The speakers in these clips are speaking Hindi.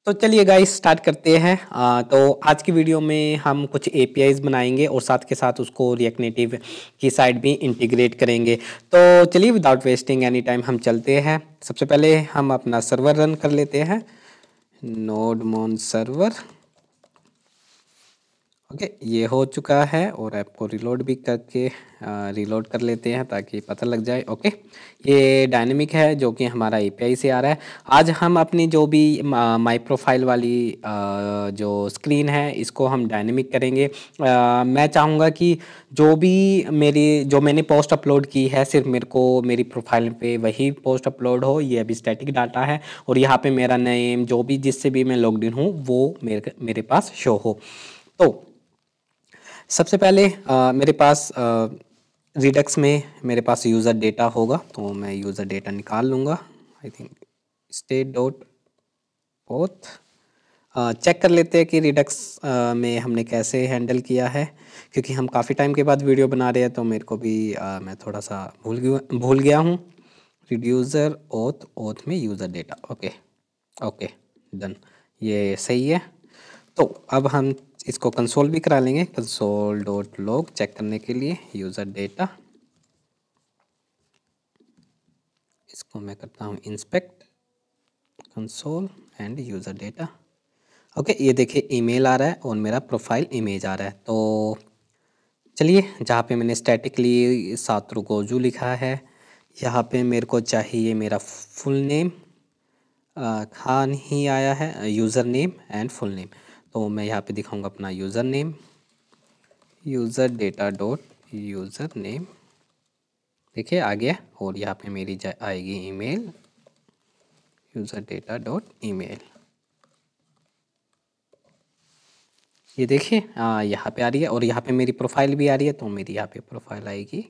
तो चलिए गाइस स्टार्ट करते हैं। तो आज की वीडियो में हम कुछ एपीआईज बनाएंगे और साथ के साथ उसको रिएक्ट नेटिव की साइड भी इंटीग्रेट करेंगे। तो चलिए विदाउट वेस्टिंग एनी टाइम हम चलते हैं। सबसे पहले हम अपना सर्वर रन कर लेते हैं, नोडमोन सर्वर। ओके, ये हो चुका है और ऐप को रिलोड भी करके रिलोड कर लेते हैं ताकि पता लग जाए। ओके, ये डायनेमिक है जो कि हमारा एपीआई से आ रहा है। आज हम अपनी जो भी माई प्रोफाइल वाली जो स्क्रीन है इसको हम डायनेमिक करेंगे। मैं चाहूँगा कि जो मैंने पोस्ट अपलोड की है सिर्फ मेरे को मेरी प्रोफाइल पे वही पोस्ट अपलोड हो। ये अभी स्टैटिक डाटा है और यहाँ पे मेरा नेम जो भी जिससे भी मैं लॉग्ड इन हूँ वो मेरे पास शो हो। तो सबसे पहले मेरे पास रिडक्स में मेरे पास यूज़र डेटा होगा, तो मैं यूज़र डेटा निकाल लूँगा। I think state dot auth check कर लेते हैं कि रिडक्स में हमने कैसे हैंडल किया है, क्योंकि हम काफ़ी टाइम के बाद वीडियो बना रहे हैं तो मेरे को भी मैं थोड़ा सा भूल गया हूँ। रिड्यूसर ओथ में user data. Okay okay done, ये सही है। तो अब हम इसको कंसोल भी करा लेंगे, कंसोल डॉट लॉग चेक करने के लिए यूज़र डेटा। इसको मैं करता हूँ inspect console end user data. Okay, ये देखिए ईमेल आ रहा है और मेरा प्रोफाइल इमेज आ रहा है। तो चलिए, जहाँ पे मैंने स्टैटिकली सातरू गोजू लिखा है यहाँ पे मेरे को चाहिए मेरा फुल नेम। खान ही आया है, user name and full name. तो मैं यहाँ पे दिखाऊंगा अपना user name, user data dot user name. देखिए आ गया। और यहाँ पे मेरी आएगी email, user data dot email. ये देखिए यहाँ पे आ रही है और यहाँ पे मेरी प्रोफाइल भी आ रही है। तो मेरी यहाँ पे प्रोफाइल आएगी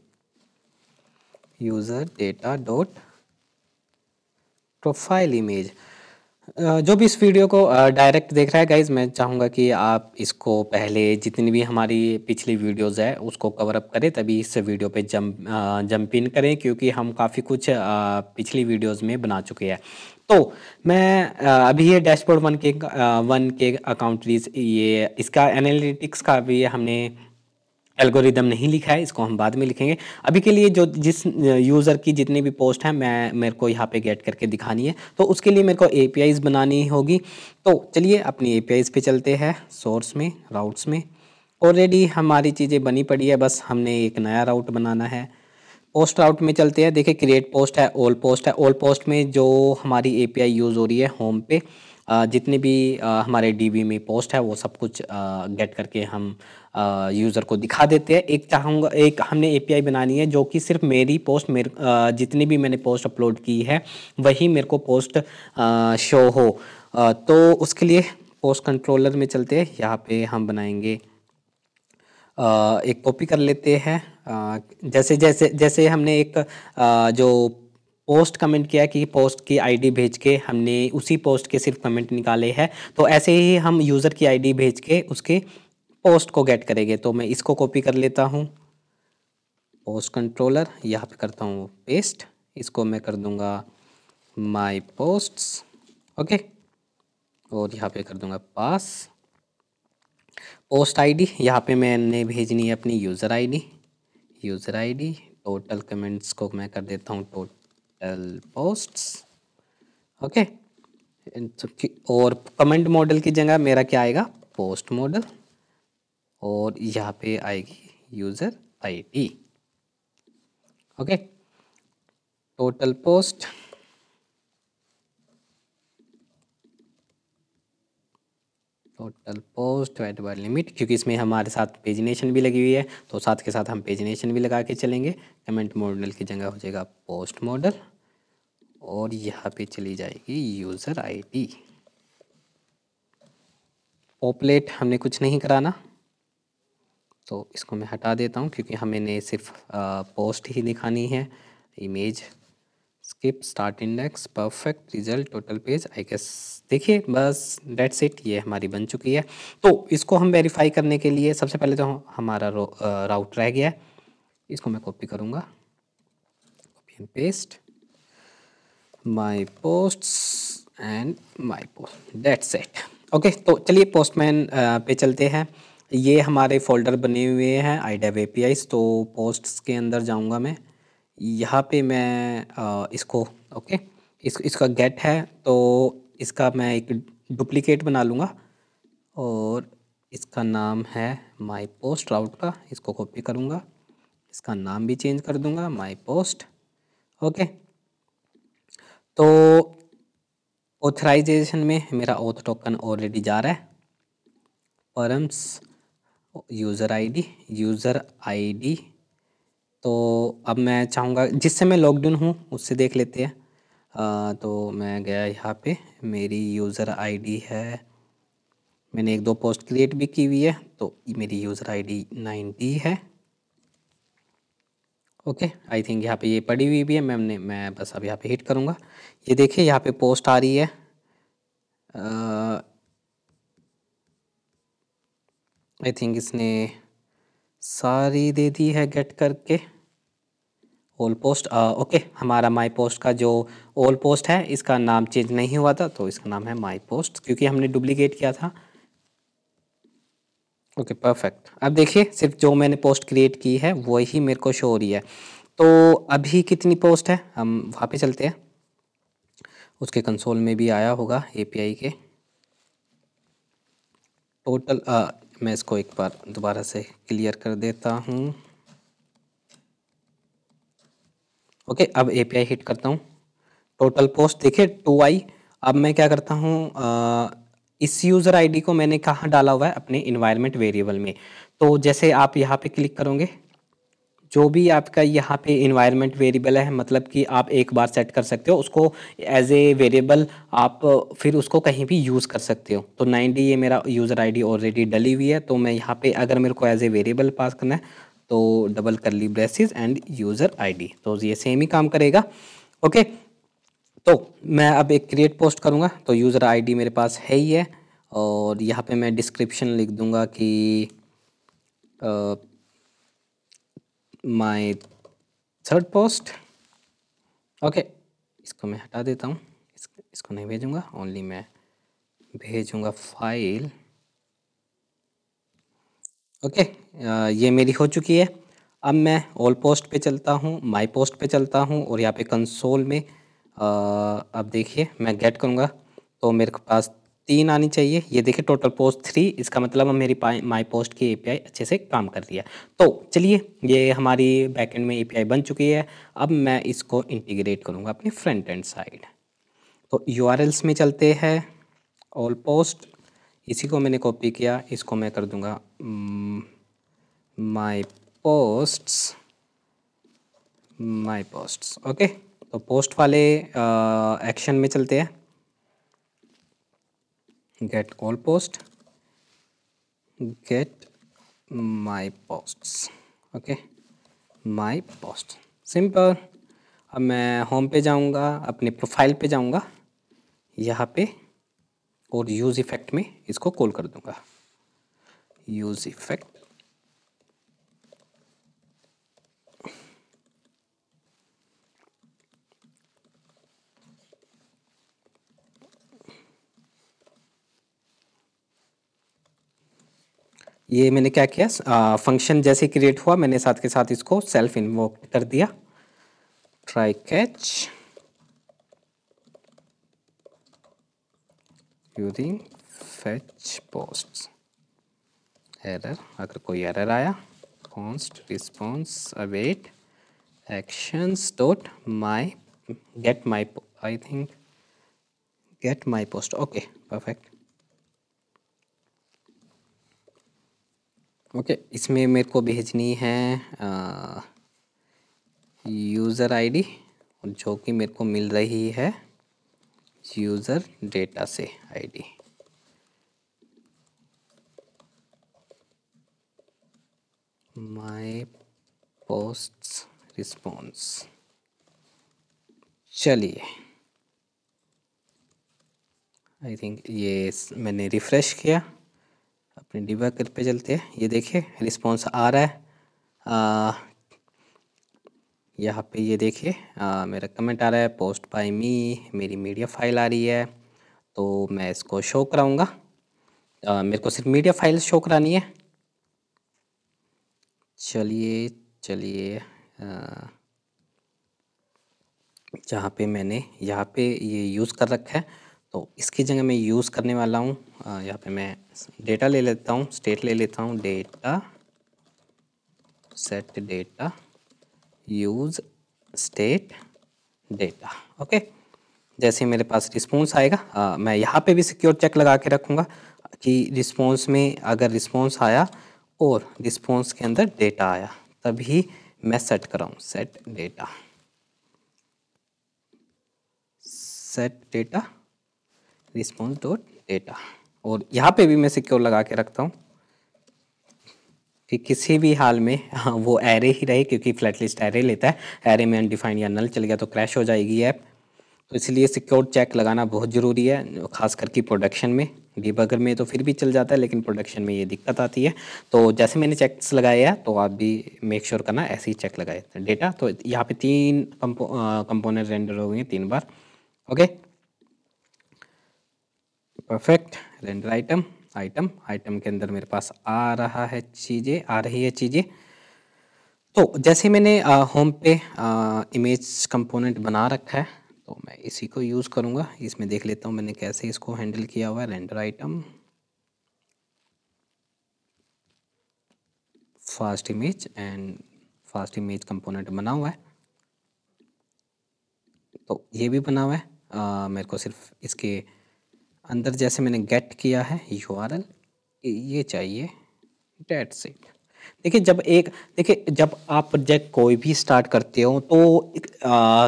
user data dot profile image. जो भी इस वीडियो को डायरेक्ट देख रहा है गाइज, मैं चाहूँगा कि आप इसको पहले जितनी भी हमारी पिछली वीडियोस है उसको कवर अप करें, तभी इस वीडियो पे जंप इन करें, क्योंकि हम काफ़ी कुछ पिछली वीडियोस में बना चुके हैं। तो मैं अभी ये डैशबोर्ड वन के अकाउंट ये इसका एनालिटिक्स का भी हमने एल्गोरिदम नहीं लिखा है, इसको हम बाद में लिखेंगे। अभी के लिए जो जिस यूज़र की जितनी भी पोस्ट है मेरे को यहाँ पे गेट करके दिखानी है, तो उसके लिए मेरे को एपीआईज बनानी होगी। तो चलिए अपनी एपीआईज पे चलते हैं। सोर्स में, राउट्स में ऑलरेडी हमारी चीज़ें बनी पड़ी है, बस हमने एक नया राउट बनाना है। पोस्ट राउट में चलते हैं। देखिए क्रिएट पोस्ट है, ऑल पोस्ट है। ऑल पोस्ट में जो हमारी एपीआई यूज़ हो रही है होम पे, जितने भी हमारे डीबी में पोस्ट है वो सब कुछ गेट करके हम यूज़र को दिखा देते हैं। एक हमने एपीआई बनानी है जो कि सिर्फ मेरी पोस्ट जितनी भी मैंने पोस्ट अपलोड की है वही मेरे को पोस्ट शो हो। तो उसके लिए पोस्ट कंट्रोलर में चलते हैं। यहाँ पे हम बनाएंगे एक कॉपी कर लेते हैं। जैसे जैसे जैसे हमने एक जो पोस्ट कमेंट किया कि पोस्ट की आईडी भेज के हमने उसी पोस्ट के सिर्फ कमेंट निकाले हैं, तो ऐसे ही हम यूज़र की आईडी भेज के उसके पोस्ट को गेट करेंगे। तो मैं इसको कॉपी कर लेता हूँ, पोस्ट कंट्रोलर, यहाँ पे करता हूँ पेस्ट। इसको मैं कर दूँगा माई पोस्ट्स। ओके, और यहाँ पे कर दूँगा पास पोस्ट आईडी। यहाँ पे मैंने भेजनी है अपनी यूज़र आईडी। टोटल कमेंट्स को मैं कर देता हूँ टोटल पोस्ट्स। ओके, और कमेंट मॉडल की जगह मेरा क्या आएगा, पोस्ट मॉडल, और यहाँ पे आएगी user ID. Okay, total post, total post divide by limit, क्योंकि इसमें हमारे साथ पेजिनेशन भी लगी हुई है तो साथ के साथ हम पेजिनेशन भी लगा के चलेंगे। कमेंट मॉडल की जगह हो जाएगा पोस्ट मॉडल, और यहाँ पे चली जाएगी यूज़र आईडी। पॉपुलेट हमने कुछ नहीं कराना, तो इसको मैं हटा देता हूँ क्योंकि हमें सिर्फ पोस्ट ही दिखानी है। Image, skip, start index, perfect, result, total page, I guess. देखिए बस डेट्स इट, ये हमारी बन चुकी है। तो इसको हम वेरीफाई करने के लिए सबसे पहले तो हमारा राउट रह गया है, इसको मैं कॉपी करूँगा, copy and paste, my posts, and my post, that's it. Okay, तो चलिए पोस्टमैन पे चलते हैं। ये हमारे फोल्डर बने हुए हैं iDev APIs। तो पोस्ट्स के अंदर जाऊंगा मैं, यहाँ पे मैं इसको, ओके, इसका गेट है तो इसका मैं एक डुप्लीकेट बना लूँगा और इसका नाम है माई पोस्ट राउट का। इसको कॉपी करूँगा, इसका नाम भी चेंज कर दूँगा माई पोस्ट। ओके, तो ऑथराइजेशन में मेरा ऑथ टोकन ऑलरेडी जा रहा है। Params user ID. तो अब मैं चाहूँगा जिससे मैं लॉग्ड इन हूँ उससे देख लेते हैं। तो मैं गया यहाँ पे, मेरी यूज़र आईडी है, मैंने एक दो पोस्ट क्रिएट भी की हुई है, तो मेरी यूज़र आईडी 90 है। ओके, आई थिंक यहाँ पे ये पड़ी हुई भी है। मैं बस अब यहाँ पे हिट करूँगा, ये देखिए यहाँ पे पोस्ट आ रही है। आई थिंक इसने सारी दे दी है गेट करके। ऑल पोस्ट, ओके, हमारा माई पोस्ट का जो ऑल पोस्ट है इसका नाम चेंज नहीं हुआ था, तो इसका नाम है माई पोस्ट क्योंकि हमने डुप्लीकेट किया था। ओके परफेक्ट, अब देखिए सिर्फ जो मैंने पोस्ट क्रिएट की है वही मेरे को शो हो रही है। तो अभी कितनी पोस्ट है, हम वहाँ पे चलते हैं। उसके कंसोल में भी आया होगा एपीआई के टोटल। मैं इसको एक बार दोबारा से क्लियर कर देता हूँ। ओके, अब एपीआई हिट करता हूँ, टोटल पोस्ट देखिए 2 आई। अब मैं क्या करता हूँ, इस यूज़र आईडी को मैंने कहाँ डाला हुआ है, अपने इन्वायरमेंट वेरिएबल में। तो जैसे आप यहाँ पे क्लिक करोगे, जो भी आपका यहाँ पे इन्वायरमेंट वेरिएबल है, मतलब कि आप एक बार सेट कर सकते हो उसको एज ए वेरिएबल, आप फिर उसको कहीं भी यूज़ कर सकते हो। तो 90 ये मेरा यूज़र आईडी ऑलरेडी डली हुई है, तो मैं यहाँ पे अगर मेरे को एज ए वेरिएबल पास करना है तो डबल करली ब्रेसेस एंड यूज़र आईडी, तो ये सेम ही काम करेगा। ओके, तो मैं अब एक क्रिएट पोस्ट करूँगा, तो यूज़र आईडी मेरे पास है ही है, और यहाँ पे मैं डिस्क्रिप्शन लिख दूँगा कि माय थर्ड पोस्ट। ओके, इसको मैं हटा देता हूँ, इसको नहीं भेजूँगा, ओनली मैं भेजूँगा फाइल। ओके, ये मेरी हो चुकी है। अब मैं ऑल पोस्ट पे चलता हूँ, माई पोस्ट पे चलता हूँ, और यहाँ पे कंसोल में अब देखिए मैं गेट करूँगा तो मेरे पास 3 आनी चाहिए। ये देखिए टोटल पोस्ट 3, इसका मतलब अब मेरी माई पोस्ट की एपीआई अच्छे से काम कर रही है। तो चलिए, ये हमारी बैकएंड में एपीआई बन चुकी है। अब मैं इसको इंटीग्रेट करूँगा अपनी फ्रंट एंड साइड। तो यूआरएल्स में चलते हैं, ऑल पोस्ट, इसी को मैंने कॉपी किया, इसको मैं कर दूँगा माई पोस्ट्स, माई पोस्ट्स। ओके, तो पोस्ट वाले एक्शन में चलते हैं, get all post, get my posts. Okay, my post, simple. अब मैं होम पे जाऊंगा, अपने प्रोफाइल पे जाऊंगा यहाँ पे, और यूज़ इफ़ेक्ट में इसको कॉल कर दूंगा, यूज़ इफ़ेक्ट। ये मैंने क्या किया, फंक्शन जैसे क्रिएट हुआ मैंने साथ के साथ इसको सेल्फ इन्वोक कर दिया, try catch using fetch posts. Error, अगर कोई एरर आया, const response await actions dot my get my, I think get my post. Okay perfect. Okay, इसमें मेरे को भेजनी है यूज़र आईडी, जो कि मेरे को मिल रही है यूज़र डेटा से आईडी। माई पोस्ट्स रिस्पॉन्स। चलिए, आई थिंक ये मैंने रिफ़्रेश किया, अपने डिबगर पे चलते हैं। ये देखिए रिस्पॉन्स आ रहा है, यहाँ पे ये देखिए मेरा कमेंट आ रहा है, पोस्ट बाय मी, मेरी मीडिया फाइल आ रही है, तो मैं इसको शो कराऊंगा। मेरे को सिर्फ मीडिया फाइल शो करानी है। चलिए चलिए, जहाँ पे मैंने यहाँ पे ये यूज़ कर रखा है, तो इसकी जगह मैं यूज़ करने वाला हूँ। यहाँ पे मैं डेटा ले लेता हूँ, स्टेट ले लेता हूँ, data set data use state data. Okay, जैसे मेरे पास रिस्पॉन्स आएगा, मैं यहाँ पे भी सिक्योर चेक लगा के रखूँगा कि रिस्पॉन्स में अगर रिस्पॉन्स आया और रिस्पॉन्स के अंदर डेटा आया तभी मैं सेट कराऊँ। Set data, set data response dot data, और यहाँ पे भी मैं सिक्योर लगा के रखता हूँ कि किसी भी हाल में वो एरे ही रहे, क्योंकि फ्लैट लिस्ट एरे लेता है। एरे में अनडिफाइंड या नल चल गया तो क्रैश हो जाएगी ऐप। तो इसलिए सिक्योर चेक लगाना बहुत ज़रूरी है, खास करके प्रोडक्शन में। डीबगर में तो फिर भी चल जाता है, लेकिन प्रोडक्शन में ये दिक्कत आती है। तो जैसे मैंने चेक्स लगाए हैं, तो आप भी मेक श्योर करना ऐसे ही चेक लगाए डेटा। तो यहाँ पे 3 कंपोनेंट रेंडर हो गए 3 बार। Okay, perfect. Render item, item के अंदर मेरे पास आ रहा है चीज़ें, आ रही है चीज़ें। तो जैसे मैंने होम पे इमेज कंपोनेंट बना रखा है, तो मैं इसी को यूज़ करूँगा। इसमें देख लेता हूँ मैंने कैसे इसको हैंडल किया हुआ है। Render item, fast image and fast image component बना हुआ है। तो ये भी बना हुआ है। मेरे को सिर्फ इसके अंदर जैसे मैंने गेट किया है URL, ये चाहिए। That's it. देखिए जब आप प्रोजेक्ट कोई भी स्टार्ट करते हो, तो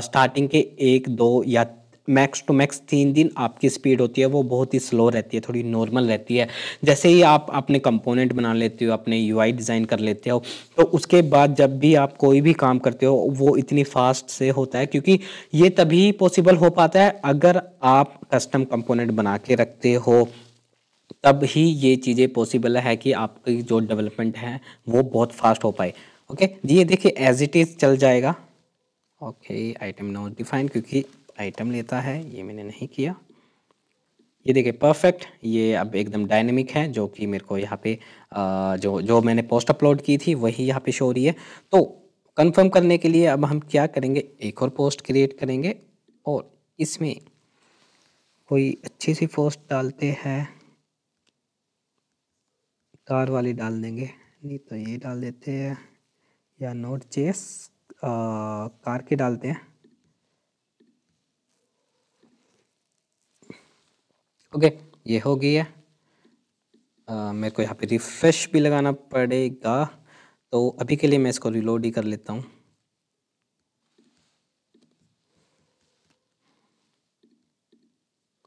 स्टार्टिंग के 1 2 या मैक्स टू मैक्स 3 दिन आपकी स्पीड होती है वो बहुत ही स्लो रहती है, थोड़ी नॉर्मल रहती है। जैसे ही आप अपने कंपोनेंट बना लेते हो, अपने UI डिज़ाइन कर लेते हो, तो उसके बाद जब भी आप कोई भी काम करते हो वो इतनी फास्ट से होता है, क्योंकि ये तभी पॉसिबल हो पाता है अगर आप कस्टम कंपोनेंट बना के रखते हो। तब ही ये चीज़ें पॉसिबल है कि आपकी जो डेवलपमेंट है वो बहुत फास्ट हो पाए। ओके जी, ये देखिए एज इट इज़ चल जाएगा। ओके, आइटम नॉट डिफाइंड, क्योंकि आइटम लेता है, ये मैंने नहीं किया। ये देखिए परफेक्ट, ये अब एकदम डायनेमिक है, जो कि मेरे को यहाँ पे जो जो मैंने पोस्ट अपलोड की थी वही यहाँ पे शो हो रही है। तो कंफर्म करने के लिए अब हम क्या करेंगे, एक और पोस्ट क्रिएट करेंगे और इसमें कोई अच्छी सी पोस्ट डालते हैं। कार वाली डाल देंगे, नहीं तो ये डाल देते हैं, या नोट जेएस कार की डालते हैं। ओके, ये हो गई है। मेरे को यहाँ पे रिफ्रेश भी लगाना पड़ेगा, तो अभी के लिए मैं इसको रिलोड ही कर लेता हूँ।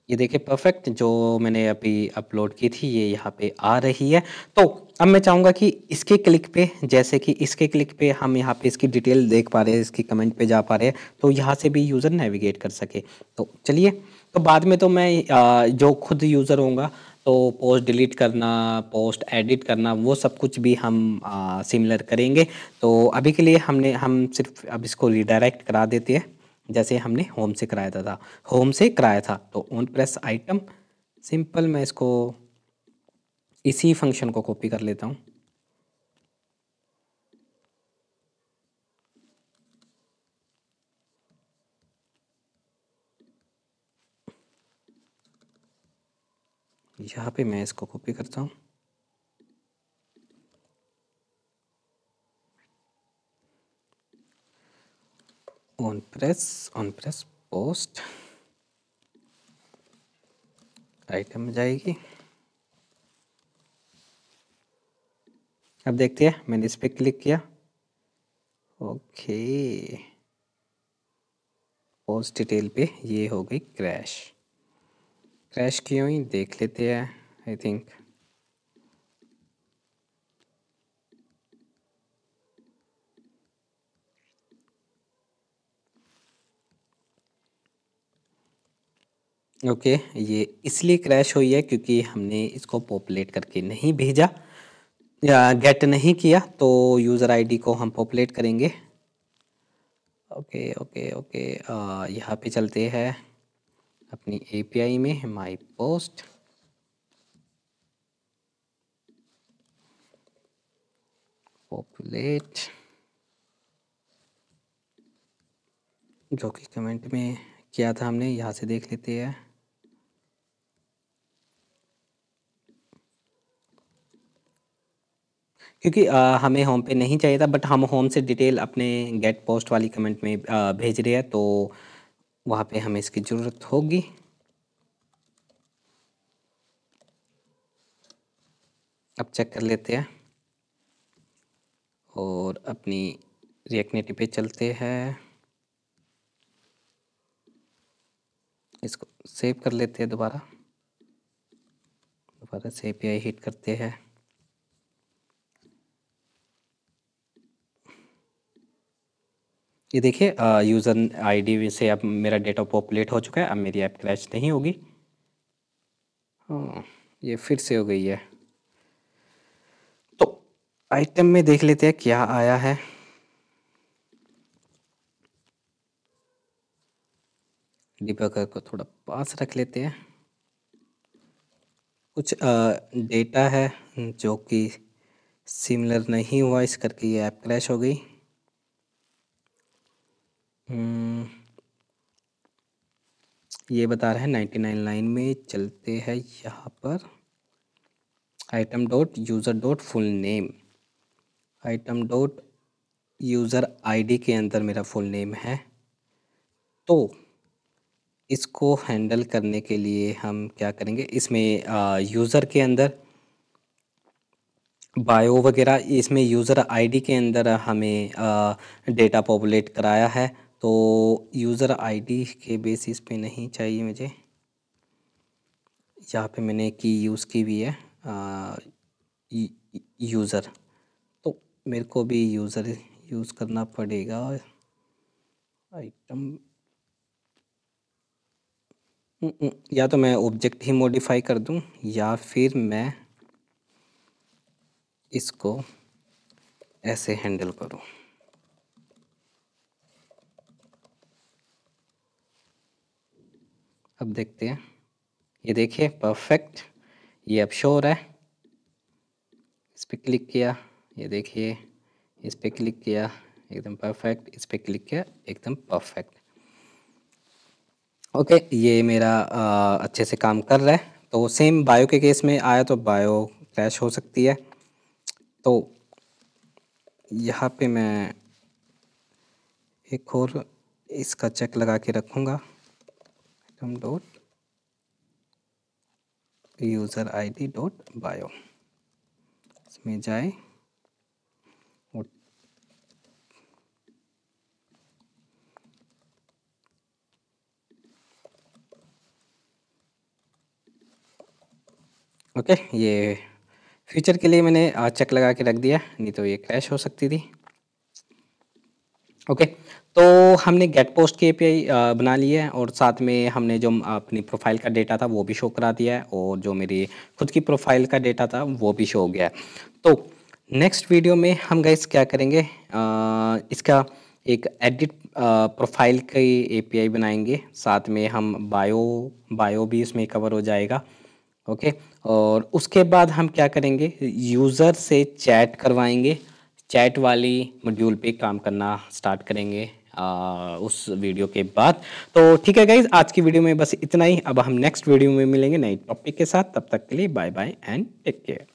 ये देखिए परफेक्ट, जो मैंने अभी अपलोड की थी ये यहाँ पे आ रही है। तो अब मैं चाहूँगा कि इसके क्लिक पे, जैसे कि इसके क्लिक पे हम यहाँ पे इसकी डिटेल देख पा रहे हैं, इसकी कमेंट पे जा पा रहे हैं, तो यहाँ से भी यूज़र नेविगेट कर सके। तो चलिए, तो बाद में तो मैं जो खुद यूज़र होऊंगा, तो पोस्ट डिलीट करना, पोस्ट एडिट करना, वो सब कुछ भी हम सिमिलर करेंगे। तो अभी के लिए हम सिर्फ अब इसको रिडायरेक्ट करा देते हैं, जैसे हमने होम से कराया था। होम से कराया था तो ऑन प्रेस आइटम, सिंपल मैं इसको इसी फंक्शन को कॉपी कर लेता हूँ। यहाँ पे मैं इसको कॉपी करता हूँ। ऑन प्रेस पोस्ट आइटम में जाएगी। अब देखते हैं, मैंने इस पर क्लिक किया। ओके, पोस्ट डिटेल पे ये हो गई क्रैश। क्रैश क्यों ही देख लेते हैं, आई थिंक। ओके, ये इसलिए क्रैश हुई है क्योंकि हमने इसको पॉपुलेट करके नहीं भेजा या गेट नहीं किया। तो यूज़र आईडी को हम पॉपुलेट करेंगे। ओके ओके ओके, यहाँ पे चलते हैं। अपनी एपीआई में माई पोस्ट पॉपुलेट, जो कि कमेंट में किया था हमने, यहाँ से देख लेते हैं। क्योंकि हमें होम पे नहीं चाहिए था, बट हम होम से डिटेल अपने गेट पोस्ट वाली कमेंट में भेज रहे हैं, तो वहाँ पे हमें इसकी ज़रूरत होगी। अब चेक कर लेते हैं और अपनी रिएक्ट नेटिव पे चलते हैं, इसको सेव कर लेते हैं। दोबारा से एपीआई हिट करते हैं। ये देखिए यूज़र आईडी से अब मेरा डेटा पॉपुलेट हो चुका है। अब मेरी ऐप क्रैश नहीं होगी। हाँ, ये फिर से हो गई है। तो आइटम में देख लेते हैं क्या आया है। डिबगर को थोड़ा पास रख लेते हैं। कुछ डेटा है जो कि सिमिलर नहीं हुआ, इस करके ये ऐप क्रैश हो गई। ये बता रहे हैं 99 लाइन में। चलते हैं यहाँ पर item dot user dot full name, item dot user ID के अंदर मेरा फुल नेम है। तो इसको हैंडल करने के लिए हम क्या करेंगे, इसमें यूज़र के अंदर बायो वगैरह, इसमें यूज़र आईडी के अंदर हमें डेटा पॉपुलेट कराया है, तो यूज़र आईडी के बेसिस पे नहीं चाहिए मुझे। यहाँ पे मैंने की यूज़ की भी है यूज़र, तो मेरे को भी यूज़र यूज़ करना पड़ेगा। आइटम या तो मैं ऑब्जेक्ट ही मॉडिफाई कर दूं, या फिर मैं इसको ऐसे हैंडल करूं। अब देखते हैं। ये देखिए परफेक्ट, ये अब शो हो रहा है। इस पर क्लिक किया, ये देखिए, इस पर क्लिक किया, एकदम परफेक्ट। इस पर क्लिक किया, एकदम परफेक्ट। ओके, ये मेरा अच्छे से काम कर रहा है। तो सेम बायो के केस में आया तो बायो क्रैश हो सकती है। तो यहाँ पे मैं एक और इसका चेक लगा के रखूँगा, item dot user ID dot bio, इसमें जाए और ओके, ये फ्यूचर के लिए मैंने चेक लगा के रख दिया, नहीं तो ये क्रैश हो सकती थी। ओके, तो हमने गेट पोस्ट की एपीआई बना ली है, और साथ में हमने जो अपनी प्रोफाइल का डेटा था वो भी शो करा दिया है, और जो मेरी खुद की प्रोफाइल का डेटा था वो भी शो हो गया है। तो नेक्स्ट वीडियो में हम गाइस क्या करेंगे, इसका एक एडिट प्रोफाइल की एपीआई बनाएंगे, साथ में हम बायो भी इसमें कवर हो जाएगा। ओके, और उसके बाद हम क्या करेंगे, यूज़र से चैट करवाएंगे, चैट वाली मॉड्यूल पे काम करना स्टार्ट करेंगे उस वीडियो के बाद। तो ठीक है गाइज, आज की वीडियो में बस इतना ही। अब हम नेक्स्ट वीडियो में मिलेंगे नई टॉपिक के साथ। तब तक के लिए bye bye and take care.